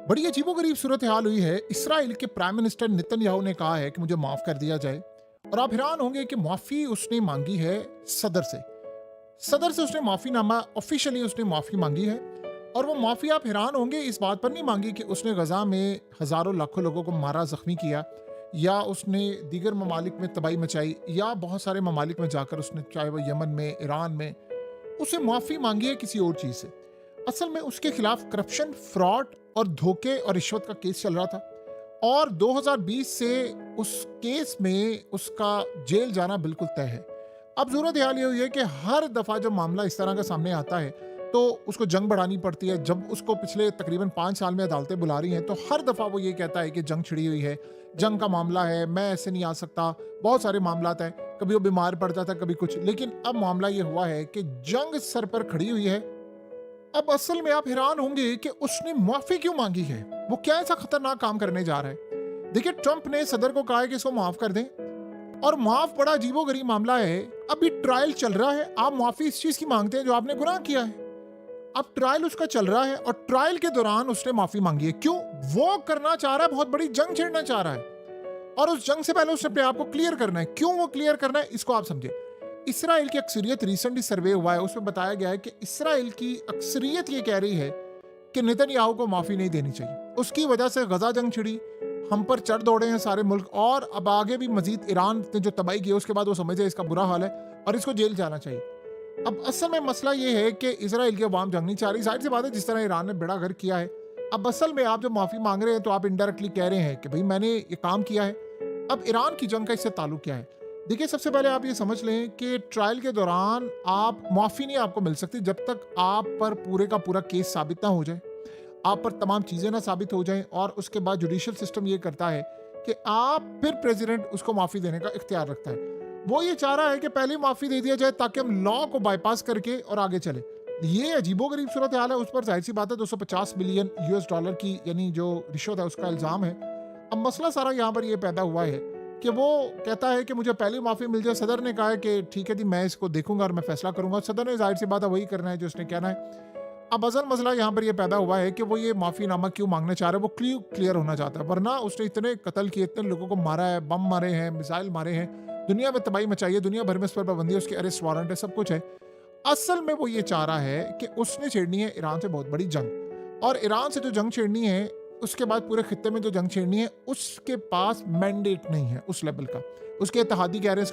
बड़ी अजीबोगरीब सूरत हाल हुई है। इसराइल के प्राइम मिनिस्टर नेतन्याहू ने कहा है कि मुझे माफ कर दिया जाए। और आप हैरान होंगे कि माफी उसने मांगी है सदर से। सदर से उसने माफीनामा ऑफिशियली उसने माफी मांगी है। और वो माफी आप हैरान होंगे इस बात पर नहीं मांगी कि उसने गजा में हजारों लाखों लोगों को मारा, जख्मी किया, या उसने दीगर ममालिक में तबाही मचाई, या बहुत सारे ममालिक में जाकर उसने, चाहे वो यमन में, ईरान में, उसे माफी मांगी है किसी और चीज से। असल में उसके खिलाफ करप्शन, फ्रॉड और धोखे और रिश्वत का केस चल रहा था। और 2020 से उस केस में उसका जेल जाना बिल्कुल तय है। अब सूरत हाल ये हुई है कि हर दफा जब मामला इस तरह का सामने आता है तो उसको जंग बढ़ानी पड़ती है। जब उसको पिछले तकरीबन 5 साल में अदालतें बुला रही हैं तो हर दफा वो ये कहता है कि जंग छिड़ी हुई है, जंग का मामला है, मैं ऐसे नहीं आ सकता, बहुत सारे मामला हैं। कभी वो बीमार पड़ जाता, कभी कुछ। लेकिन अब मामला ये हुआ है कि जंग सर पर खड़ी हुई है। अब असल में आप हैरान होंगे कि उसने माफी क्यों मांगी है। वो क्या ऐसा खतरनाक काम करने जा रहा है। देखिए, ट्रंप ने सदर को कहा है कि इसको माफ कर दें। और माफ बड़ा अजीबोगरीब मामला है। अभी ट्रायल चल रहा है, आप माफी इस चीज की मांगते हैं जो आपने गुनाह किया है। अब ट्रायल उसका चल रहा है और ट्रायल के दौरान उसने माफी मांगी है। क्यों? वो करना चाह रहा है, बहुत बड़ी जंग छेड़ना चाह रहा है। और उस जंग से पहले उसने अपने आप को क्लियर करना है। क्यों वो क्लियर करना है, इसको आप समझे। इसराइल की अक्सरियत, रिसेंटली सर्वे हुआ है, उसमें बताया गया है कि इसराइल की अक्सरियत ये कह रही है कि नेतन्याहू को माफी नहीं देनी चाहिए। उसकी वजह से गजा जंग छिड़ी, हम पर चढ़ दौड़े हैं सारे मुल्क, और अब आगे भी मजीद ईरान ने जो तबाही की उसके बाद वो समझे इसका बुरा हाल है और इसको जेल जाना चाहिए। अब असल में मसला ये है कि इसराइल की अवाम जंग नहीं चाह रही। जाहिर सी बात है, जिस तरह ईरान ने बेड़ा गर्क किया है। अब असल में आप जब माफी मांग रहे हैं तो आप इनडायरेक्टली कह रहे हैं कि भाई मैंने ये काम किया है। अब ईरान की जंग का इससे ताल्लुक क्या है? देखिए, सबसे पहले आप ये समझ लें कि ट्रायल के दौरान आप माफी नहीं आपको मिल सकती जब तक आप पर पूरे का पूरा केस साबित ना हो जाए, आप पर तमाम चीजें ना साबित हो जाएं। और उसके बाद जुडिशियल सिस्टम ये करता है कि आप फिर प्रेसिडेंट उसको माफी देने का इख्तियार रखता है। वो ये चाह रहा है कि पहले माफी दे दिया जाए ताकि हम लॉ को बाईपास करके और आगे चले। ये अजीबोगरीब सूरत हाल है। उस पर जाहिर सी बात है 250 बिलियन यूएस डॉलर की यानी जो रिश्वत है उसका इल्जाम है। अब मसला सारा यहाँ पर ये पैदा हुआ है कि वो कहता है कि मुझे पहले माफी मिल जाए। सदर ने कहा है कि ठीक है जी, मैं इसको देखूंगा और मैं फैसला करूंगा। सदर ने जाहिर सी बात है वही करना है जो उसने कहना है। अब असल मसला यहाँ पर ये पैदा हुआ है कि वो ये माफीनामा क्यों मांगना चाह रहा है। वो क्लियर होना चाहता है। वरना उसने इतने कत्ल किए, इतने लोगों को मारा है, बम मारे हैं, मिसाइल मारे हैं, दुनिया में तबाही मचाई है, दुनिया भर में इस पर पाबंदी है, उसके अरेस्ट वारंट है, सब कुछ है। असल में वो ये चाह रहा है कि उसने छेड़नी है ईरान से बहुत बड़ी जंग। और ईरान से जो जंग छेड़नी है, उसके बाद पूरे खित्ते में जो जंग छेड़नी है, उसके पास मैंडेट नहीं है उस लेवल का। उसके इत्तेहादी कह रहे हैं